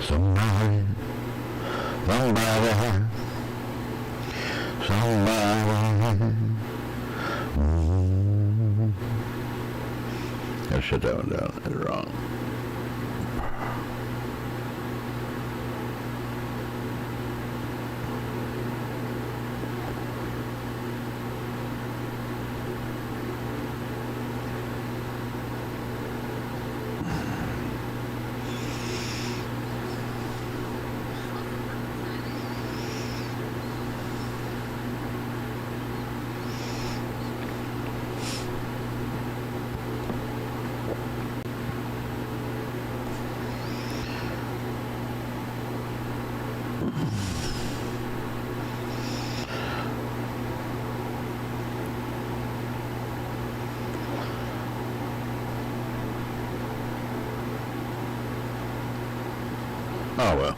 Somebody, somebody, somebody. I shut that one down. That's wrong. Oh, well.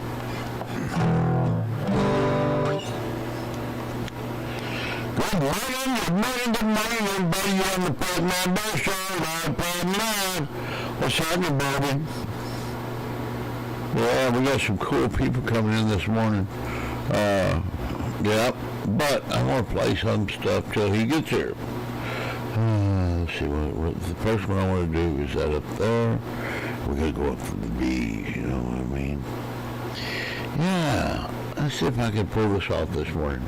Good morning, everybody on the Fatman Bo show, live, what's happening, baby? Yeah, we got some cool people coming in this morning. Yeah, but I want to play some stuff till he gets here. Let's see, what the first one I want to do is that up there. We're going to go up to the bees, you know what I mean? Yeah, let's see if I can pull this off this morning.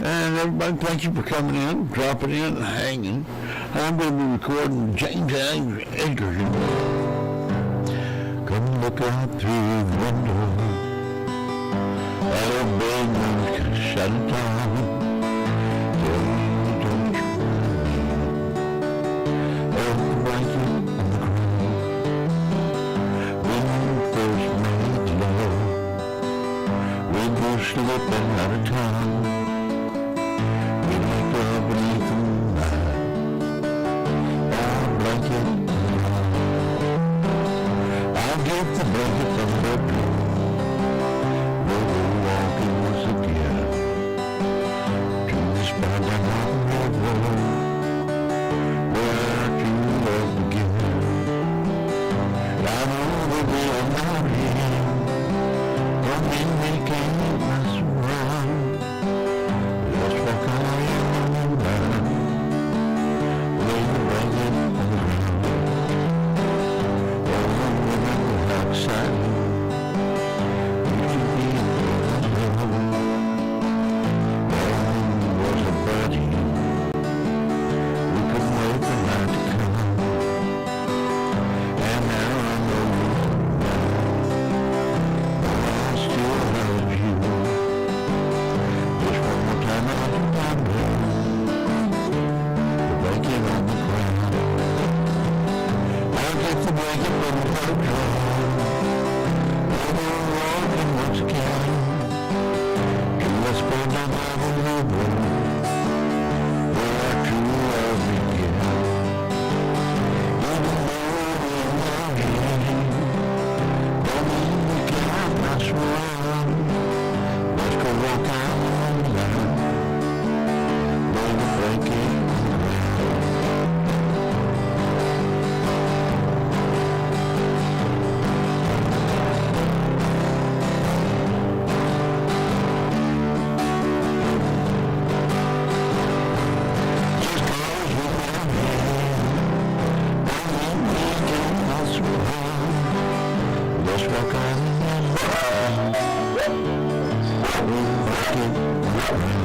And everybody, thank you for coming in, dropping in, and hanging. I'm going to be recording James Edgar. Come look out through the window. That old big one's shut it down. Don't you the blanket on the ground. When you first made love, when you're slipping out of town, we make love beneath the moonlight. Our blanket around. I'll get the blanket from the bedroom where we're walking once again to the spot down on the river where true love began. I know that we are married, but then we can't mess around. Let's walk on in the moonlight, lay the blanket on the ground. Oh, remember how exciting we could be in love. Oh, was a buddy, we couldn't wait for night to come. And now I know I still love you. Just one more time I remember the blanket on the ground. I'll get the blanket from the bedroom. We're walking once again to the spot down by the river where our true love began. Even though we're married, don't mean we can't mess around. Let's go walk out on the line, lay the blanket on the ground. Just 'cause we're married, don't mean we can't mess around. Let's walk out on the line, lay the blanket on the ground.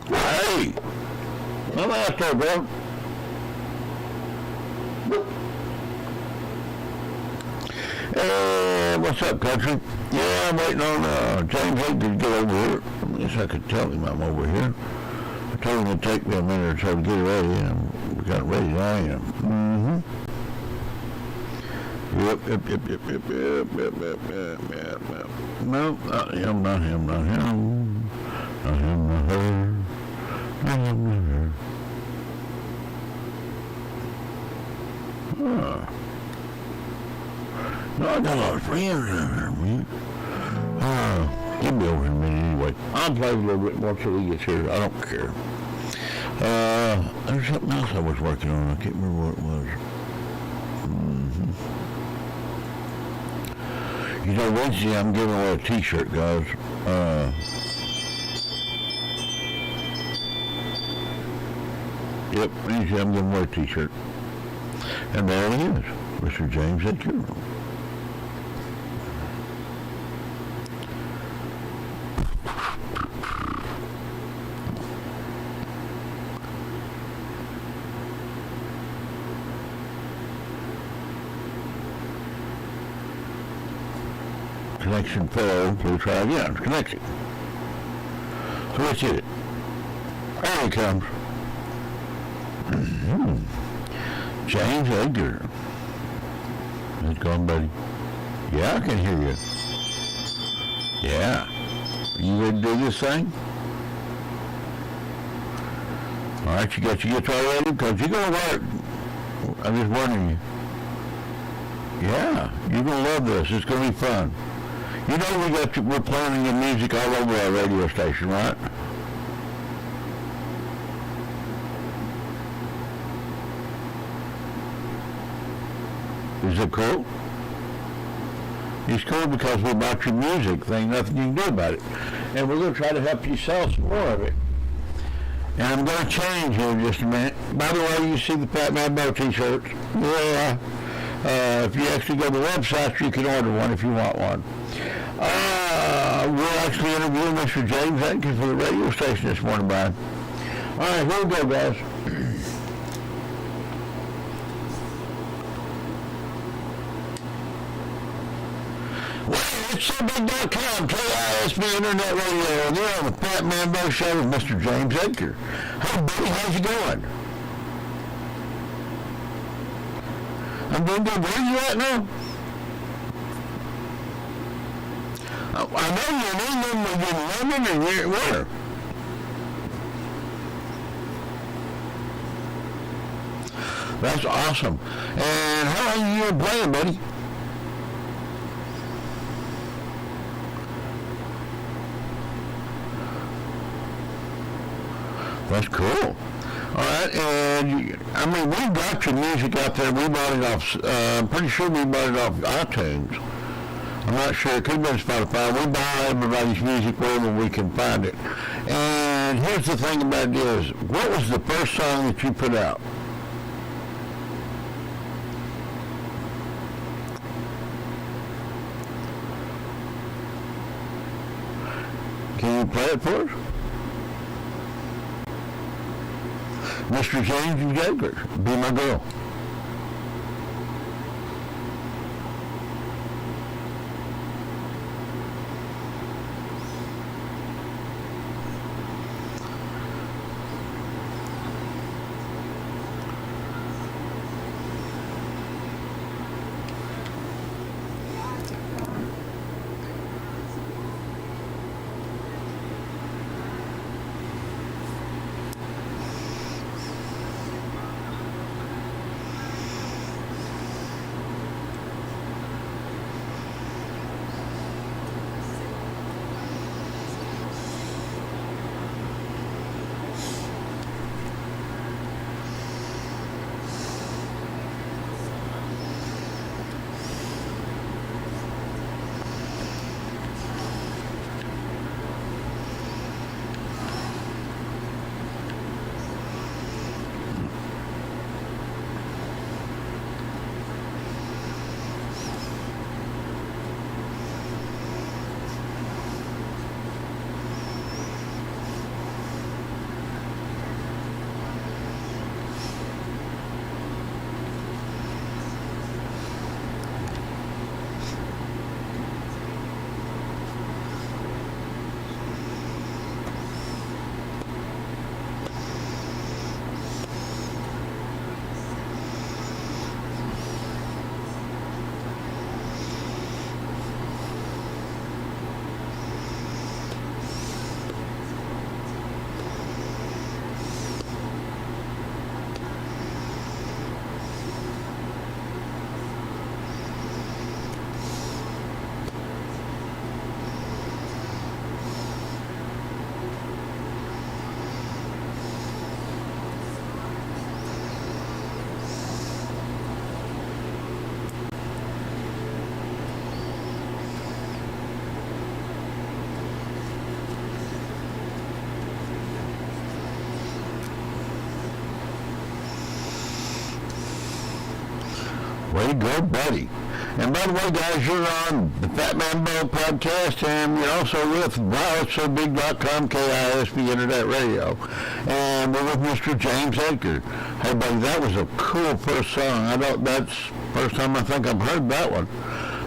Hey, I'm out there, bro. Hey, what's up, country? Yeah, I'm waiting on James Edgar to get over here. I guess I could tell him I'm over here. I told him it'd take me a minute or so to get ready, and we got ready, and I am. Yep. No, not him, not him, not him. Not him, not her. Not him, not her. No, I got a lot of friends in here, man. Get me over here a minute anyway. I'll play a little bit more till he gets here. I don't care. There's something else I was working on. I can't remember what it was. You know, Wednesday I'm giving away a T-shirt, guys. Yep, Wednesday I'm giving away a T-shirt. And there he is, Mr. James Edgar. Connection failed. We'll try again. Connection. So let's hit it. There he comes. James Edgar. How's it going, buddy? Yeah, I can hear you. Yeah. You ready to do this thing? All right, you got your guitar ready? Because you're going to work. I'm just wondering you. Yeah, you're going to love this. It's going to be fun. You know we're playing your music all over our radio station, right? Is it cool? It's cool because we bought your music. There ain't nothing you can do about it. And we're going to try to help you sell some more of it. And I'm going to change here in just a minute. By the way, you see the Fatman Bo t-shirts? Yeah. If you actually go to the website, you can order one if you want one. We're actually interviewing Mr. James Edgar for the radio station this morning, Brian. All right, here we go, guys. It's SoBig.com, KISB Internet Radio, and they're on the Fatman Bo Show with Mr. James Edgar. Hey, buddy, how's it going? I'm doing good. Where are you at now? I know you're in England, you're in London, and you're where? That's awesome. And how long have you been playing, buddy? That's cool. All right, and I mean, we got your music out there. We bought it off. I'm pretty sure we bought it off iTunes. I'm not sure. It could have been Spotify. We buy everybody's music wherever we can find it. And here's the thing about it is, what was the first song that you put out? Can you play it for us? Mr. James Edgar, Be My Girl. Way to go, buddy. And by the way, guys, you're on the Fatman Bo podcast, and you're also with WildSoBig.com, KISB Internet Radio. And we're with Mr. James Edgar. Hey, buddy, that was a cool first song. That's the first time I think I've heard that one.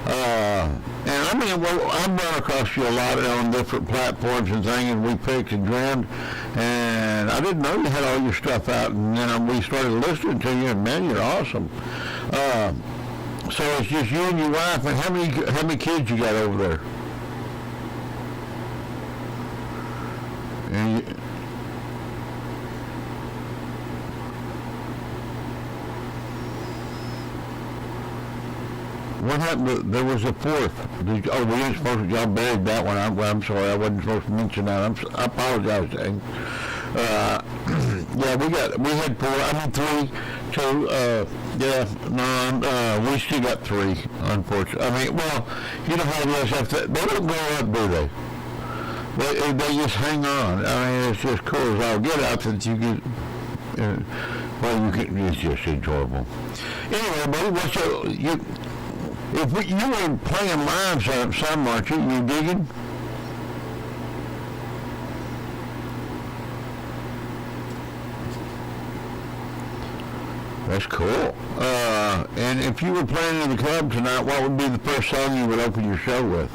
And I mean, well, I've run across you a lot on different platforms and things, and we picked and trimmed, and I didn't know you had all your stuff out, and then we started listening to you, and man, you're awesome. So it's just you and your wife, and how many kids you got over there? And what happened? There was a fourth. We weren't supposed to. Y'all buried that one. I'm sorry. I wasn't supposed to mention that. I apologize, James. Yeah, we had four. I mean, three, two. We still got three. Unfortunately, I mean, well, you know how it is. They don't grow up, do they? They just hang on. I mean, it's just cool as all get out that you get. It's just enjoyable. Anyway, buddy, if you were playing live some, aren't you? You digging? That's cool. And if you were playing in the club tonight, what would be the first song you would open your show with?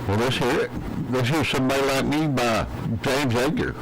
Well, let's hear it. Let's hear Somebody Like Me by James Edgar.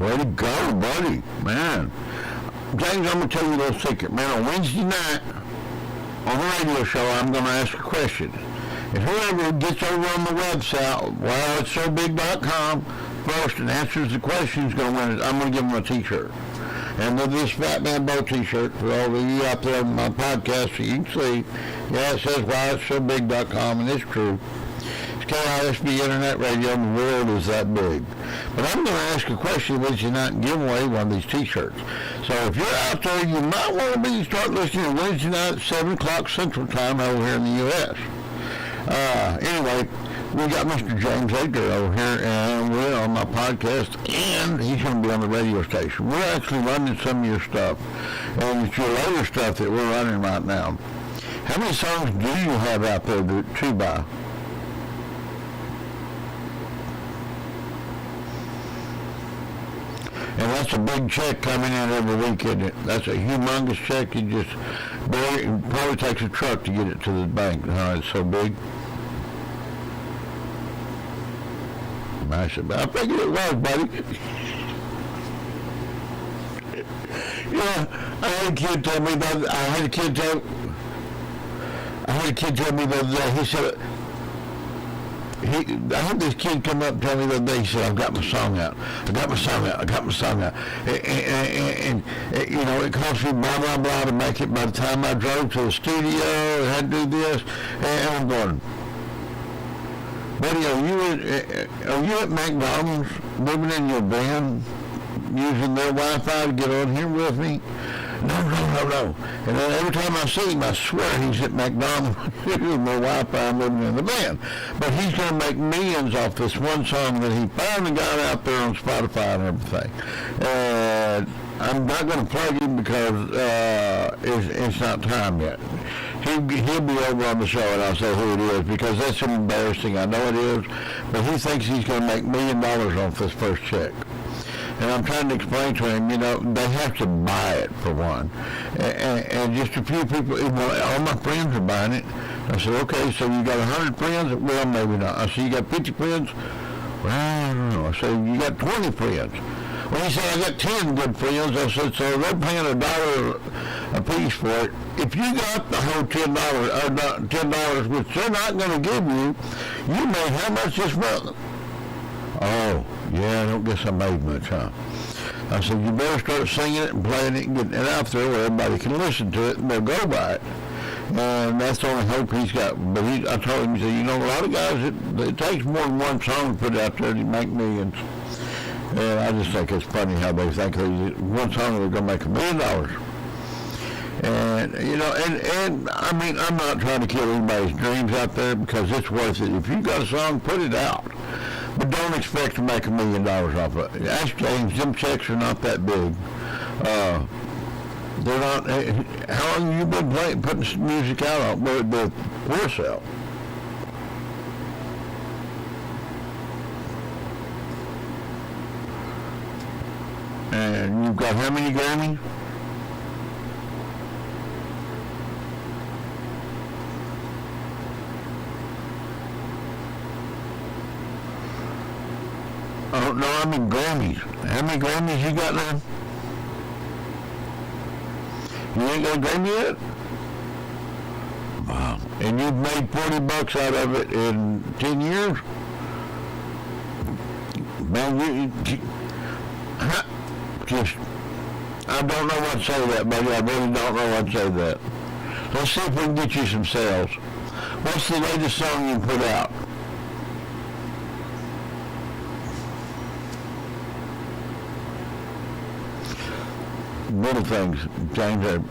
Way to go, buddy. Man. James, I'm going to tell you a little secret. Man, on Wednesday night, on the radio show, I'm going to ask a question. And whoever gets over on the website, well, it's sobig.com first and answers the questions going to win it. I'm going to give them a T-shirt. And with this Fatman Bo T-shirt, for all of you out there on my podcast, so you can see, yeah, it says why it's sobig.com, and it's true. It's KISB Internet Radio, and the world is that big. But I'm going to ask a question which is not give away one of these T-shirts. So if you're out there, you might want to start listening to Wednesday night at 7 o'clock Central Time over here in the U.S. Anyway, we got Mr. James Edgar over here, and we're on my podcast, and he's going to be on the radio station. We're actually running some of your stuff, and it's your later stuff that we're running right now. How many songs do you have out there to buy? And that's a big check coming in every week, isn't it? That's a humongous check. It probably takes a truck to get it to the bank. It's so big. I figured it was, buddy. Yeah, I had a kid tell me that. I had a kid tell me the other day. He said, I had this kid come up and tell me the other day. He said, "I've got my song out. I got my song out." And you know, it cost me blah blah blah to make it. By the time I drove to the studio, I had to do this, and I'm going, buddy, are you at McDonald's living in your van using their Wi-Fi to get on here with me? No. And then every time I see him, I swear he's at McDonald's using their Wi-Fi living in the van. But he's going to make millions off this one song that he finally got out there on Spotify and everything. I'm not going to plug him because it's not time yet. He'll be over on the show, and I'll say who it is, because that's embarrassing. I know it is, but he thinks he's going to make $1 million off this first check. And I'm trying to explain to him, you know, they have to buy it, for one. And just a few people, you know, all my friends are buying it. I said, okay, so you got 100 friends? Well, maybe not. I said, you got 50 friends? Well, I don't know. I said, you got 20 friends. Well, he said, I got 10 good friends. I said, so they're paying $1 a piece for it. If you got the whole $10, which they're not going to give you, you made how much this month? Oh, yeah, I don't guess I made much, huh? I said, you better start singing it and playing it and getting it out there where everybody can listen to it and they'll go by it. And that's the only hope he's got. But I told him, he said, you know, a lot of guys, it takes more than one song to put it out there to make millions. And I just think it's funny how they think one song they're going to make $1 million. And, you know, and I mean, I'm not trying to kill anybody's dreams out there because it's worth it. If you got a song, put it out. But don't expect to make $1 million off of it. Ask James, them checks are not that big. They're not, how long have you been putting music out on the pour sale? And you've got how many Grammys? Oh, no, I mean Grammys. How many Grammys you got now? You ain't got a Grammy yet? Wow. And you've made $40 out of it in 10 years? Man, I don't know what to say that, buddy. I really don't know what to say that. Let's see if we can get you some sales. What's the latest song you put out? Little things, James.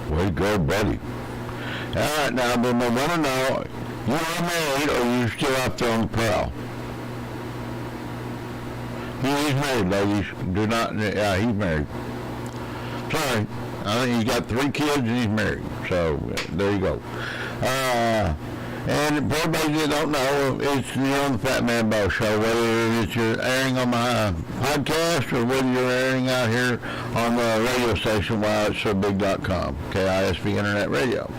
Way to go, buddy. All right, now, but I want to know, you are married or you still out there on the prowl? He's married, ladies. Do not, yeah, he's married. Sorry. I think he's got 3 kids and he's married. So, there you go. And for everybody that don't know, it's on the Fatman Bo Show, whether it's you're airing on my podcast or whether you're airing out here on the radio station, whyitsssobig.com, KISV Internet Radio.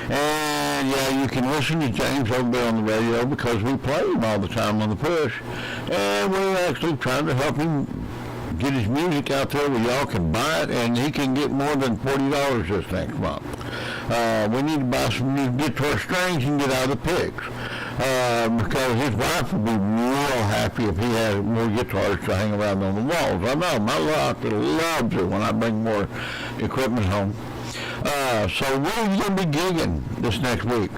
And yeah, you can listen to James over on the radio because we play him all the time on the push. And we're actually trying to help him get his music out there where y'all can buy it, and he can get more than $40 this next month. We need to buy some new guitar strings and get out of the picks. Because his wife would be real happy if he had more guitars to hang around on the walls. I know, my wife loves it when I bring more equipment home. So where are you going to be gigging this next week?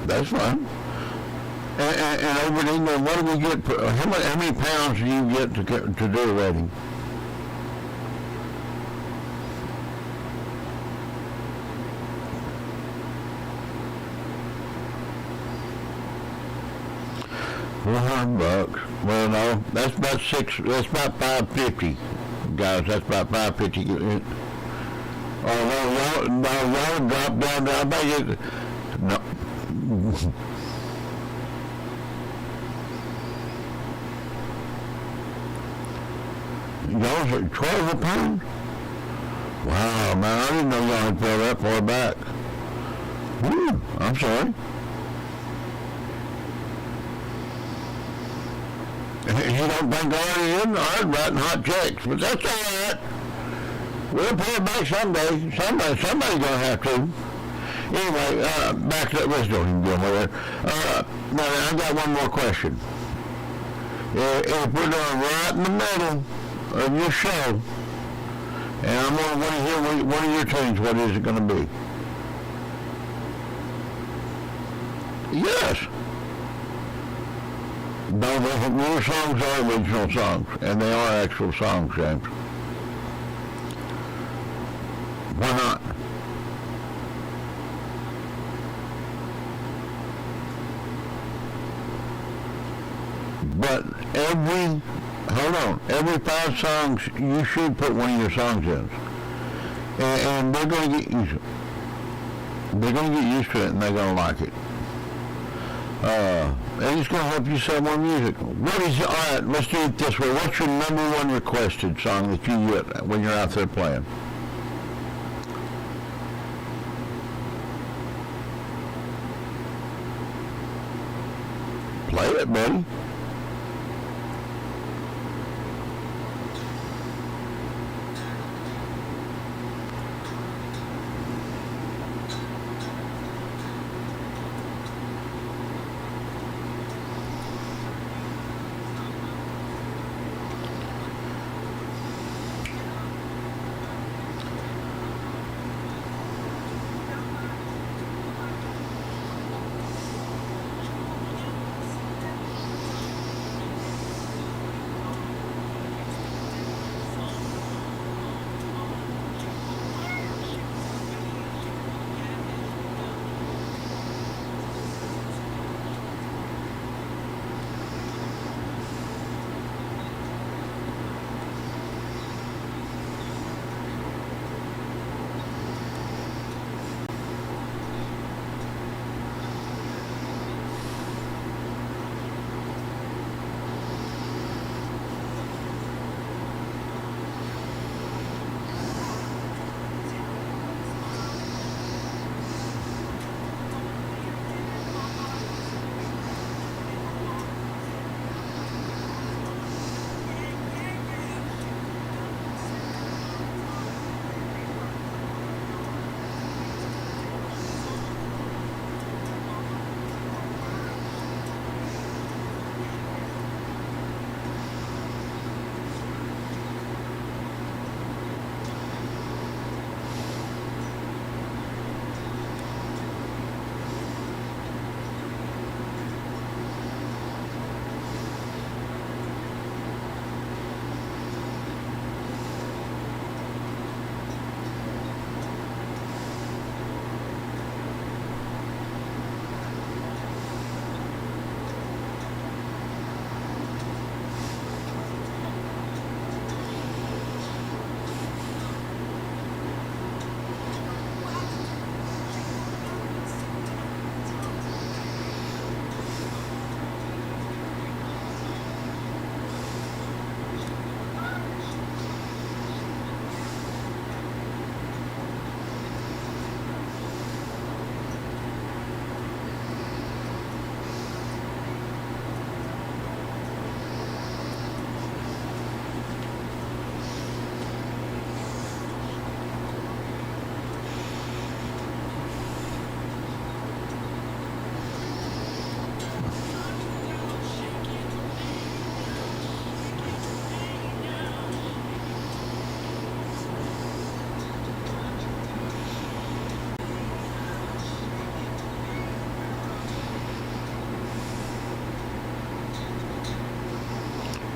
That's fine. And over in England, what do we get? How many pounds do you get to do a wedding? $400. Well, no, that's about $550, guys. That's about $550. Oh no, y'all drop down. I bet it. No. Y'all are 12 a pound? Wow, man, I didn't know y'all had fell that far back. Whew, I'm sorry. You don't think already in? I'm writing hot checks, but that's all right. We'll pay it back someday. Somebody's gonna have to. Anyway, back to that. Let's don't even go over there. Now, I got one more question. If we're doing right in the middle of your show, and I'm going to want to hear one of your tunes, what is it going to be? Yes. No, your songs are original songs, and they are actual songs, James. Why not? But every 5 songs, you should put one of your songs in. And they're going to get used to it. They're going to get used to it, and they're going to like it. And it's going to help you sell more music. All right, let's do it this way. What's your #1 requested song that you get when you're out there playing? Play it, buddy.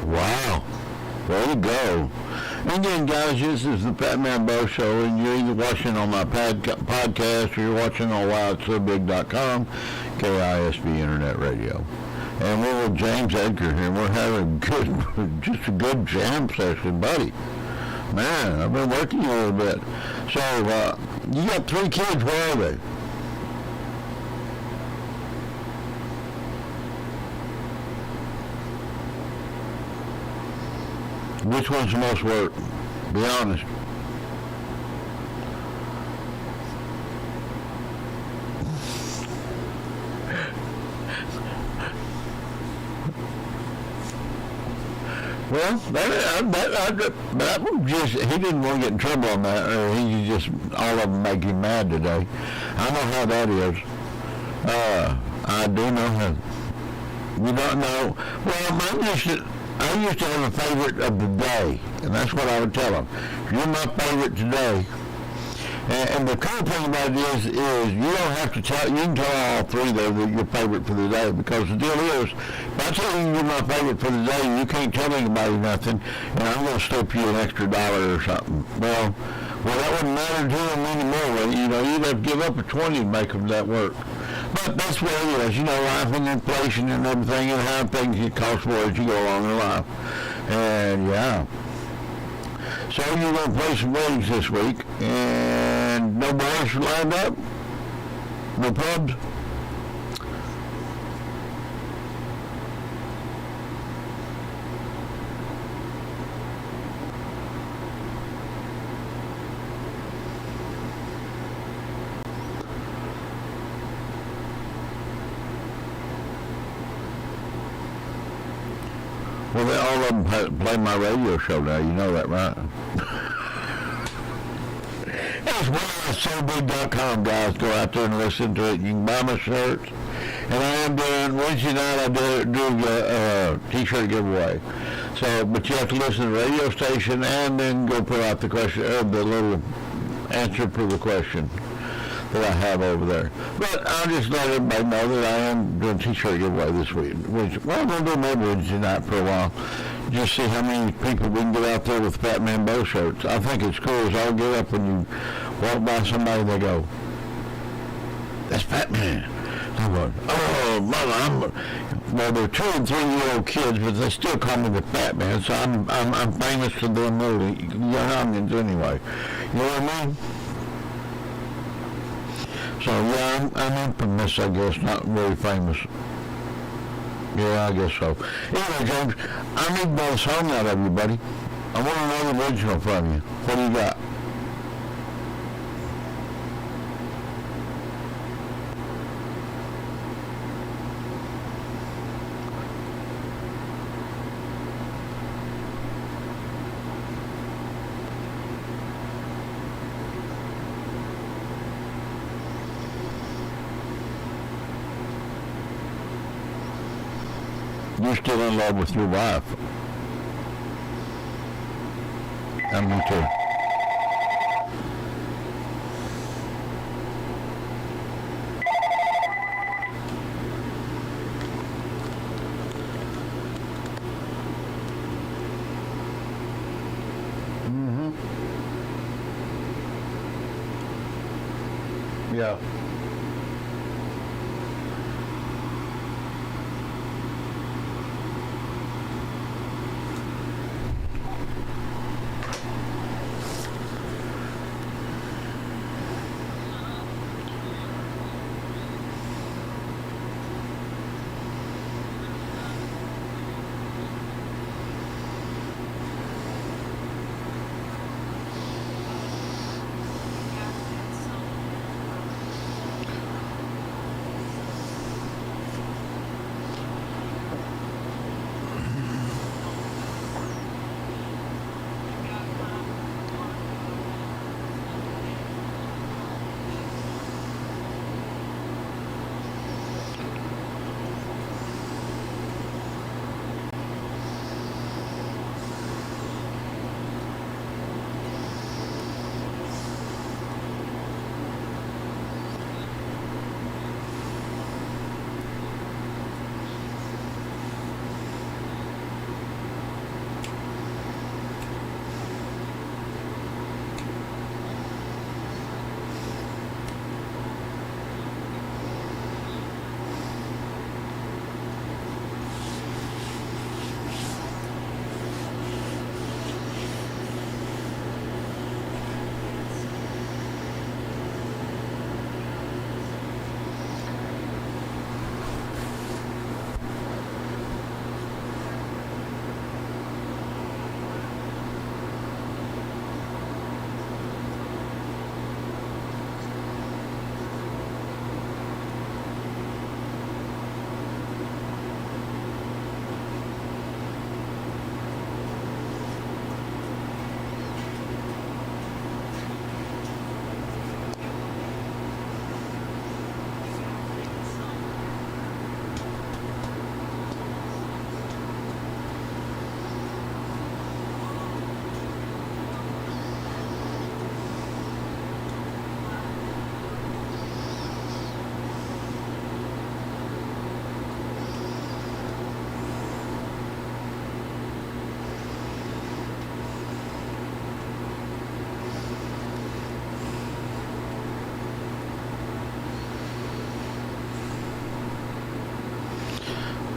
Wow. Way to go. And again, guys, this is the Fatman Bo Show, and you're either watching on my podcast or you're watching on WildSoBig.com, KISB Internet Radio. And we're with James Edgar here, and we're having just a good jam session, buddy. Man, I've been working a little bit. So, you got 3 kids. Where are they? Which one's the most work? Be honest. Well, that was just, he didn't want to get in trouble on that, or he just, all of them make him mad today. I know how that is. I do know how. You don't know. Well, I used to have a favorite of the day, and that's what I would tell them. You're my favorite today. And the cool thing about it is you don't have to tell, you can tell all 3 though that your favorite for the day, because the deal is, if I tell you you're my favorite for the day, you can't tell anybody nothing, and I'm going to slip you an extra $1 or something. Well, that wouldn't matter to them anymore. You know, you'd have to give up a 20 to make them that work. But that's what it is, you know, life and inflation and everything, and how things get cost more as you go along in life. And yeah. So you're going to play some weddings this week, and no bars lined up? No pubs? Well, all of them play my radio show now. You know that, right? It's WildSoBig.com, guys. Go out there and listen to it. You can buy my shirts. And I am doing, Wednesday night, I do a t-shirt giveaway. So, but you have to listen to the radio station and then go put out the question, the little answer for the question that I have over there. But I'll just let everybody know that I am doing a t-shirt giveaway this week. Well, I'm going to do maybe Wednesday night for a while. Just see how many people we can get out there with Fatman Bo shirts. I think it's cool as I'll get up when you walk by somebody and they go, "That's Fatman." I'm going, "Oh, Mama, well, they're 2 and 3-year-old kids, but they still call me the Fatman, so I'm famous to them little youngins anyway." You know what I mean? So yeah, I'm infamous, I guess, not very famous. Yeah, I guess so. Anyway, James, I need another song out of you, buddy. I want another original from you. What do you got? You're still in love with your wife. And me too. Yeah.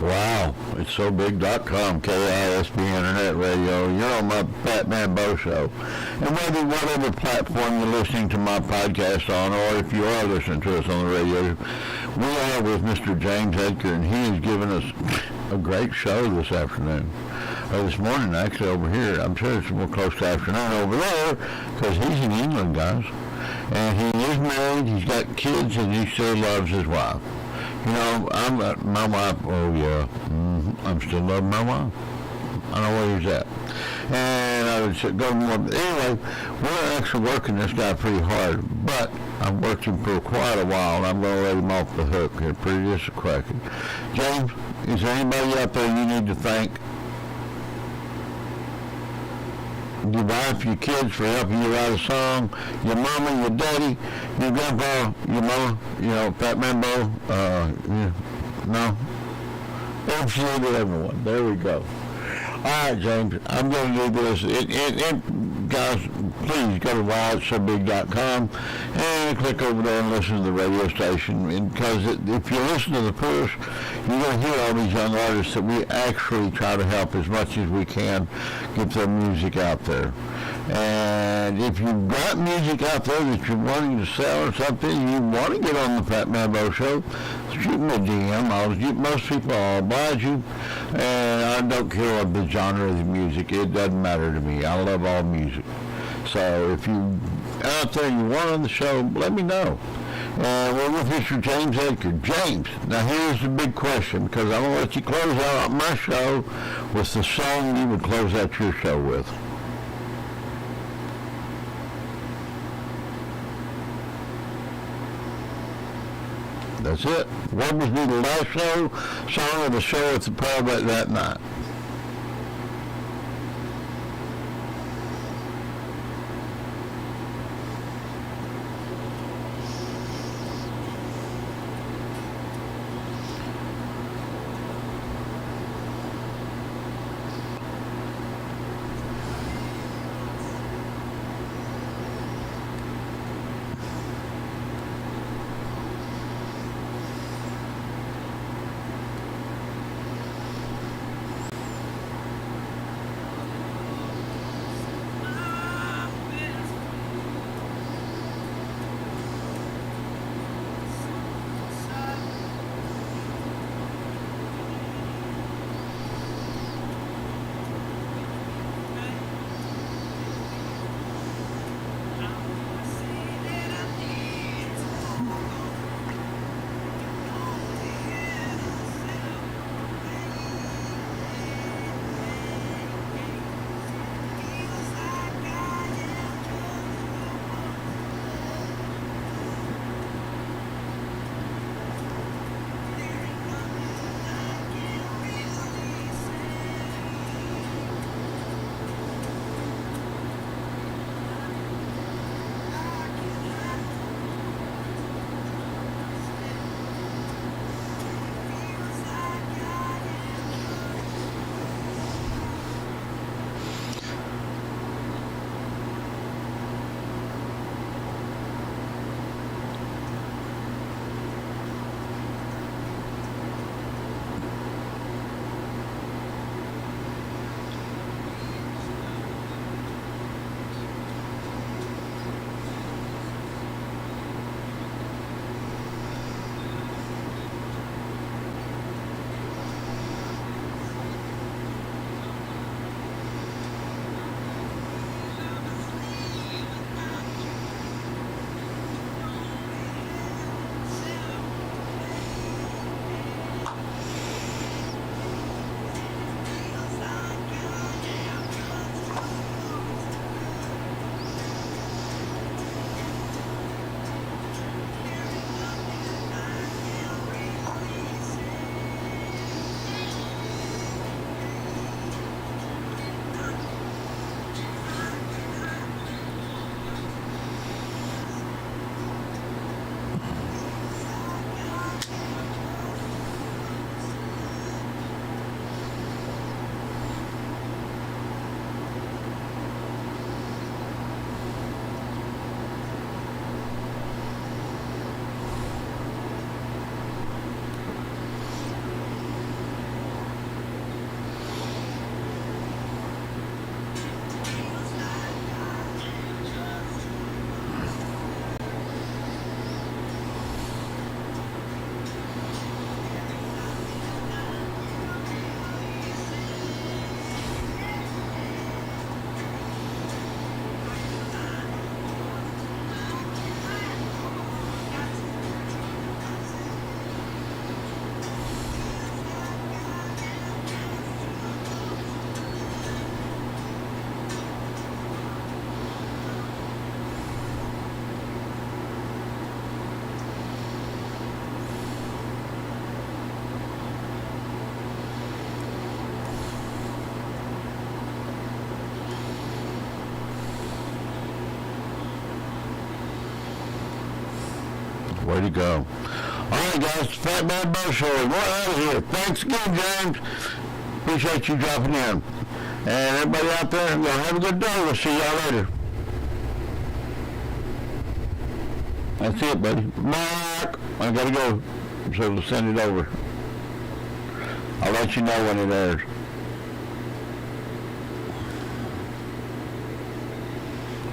Wow, it's sobig.com, KISB Internet Radio. You're on my Fatman Bo show. And whatever platform you're listening to my podcast on, or if you are listening to us on the radio, we are with Mr. James Edgar, and he has given us a great show this afternoon. This morning, actually, over here. I'm sure it's more close to afternoon over there, because he's in England, guys. And he is married, he's got kids, and he still loves his wife. You know, my wife, oh yeah, I'm still loving my wife. I know where he's at. And I would say, go more. Anyway, we're actually working this guy pretty hard, but I've worked him for quite a while, and I'm going to let him off the hook here pretty just a cracking. James, is there anybody out there you need to thank? Your wife, your kids for helping you write a song, your mama, your daddy, your grandpa, your mama, you know, Fatman Bo, no? Absolutely everyone. There we go. All right, James, I'm going to do this. Guys, please go to wildsobig.com and click over there and listen to the radio station. Because if you listen to the first, you're going to hear all these young artists that we actually try to help as much as we can get their music out there. And if you've got music out there that you're wanting to sell or something, you want to get on the Fatman Bo show, shoot me a DM. Most people will oblige you, and I don't care what the genre of the music. It doesn't matter to me. I love all music. So if you out there you want on the show, let me know. And we're with Mr. James Edgar. James, now here's the big question, because I'm going to let you close out my show with the song you would close out your show with. That's it. What was the last song of the show at the pub that night? way to go. All right, guys, Fatman Bo Show. We're out of here. Thanks again, James. Appreciate you dropping in. And everybody out there, have a good day. We'll see y'all later. That's it, buddy. Mark, I gotta go. So we'll send it over. I'll let you know when it airs.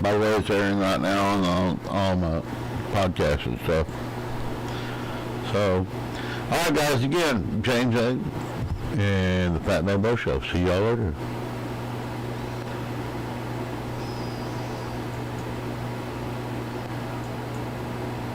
By the way, it's airing right now on my podcast and stuff. So, all right, guys, again, James and the Fatman Bo Show. See y'all later.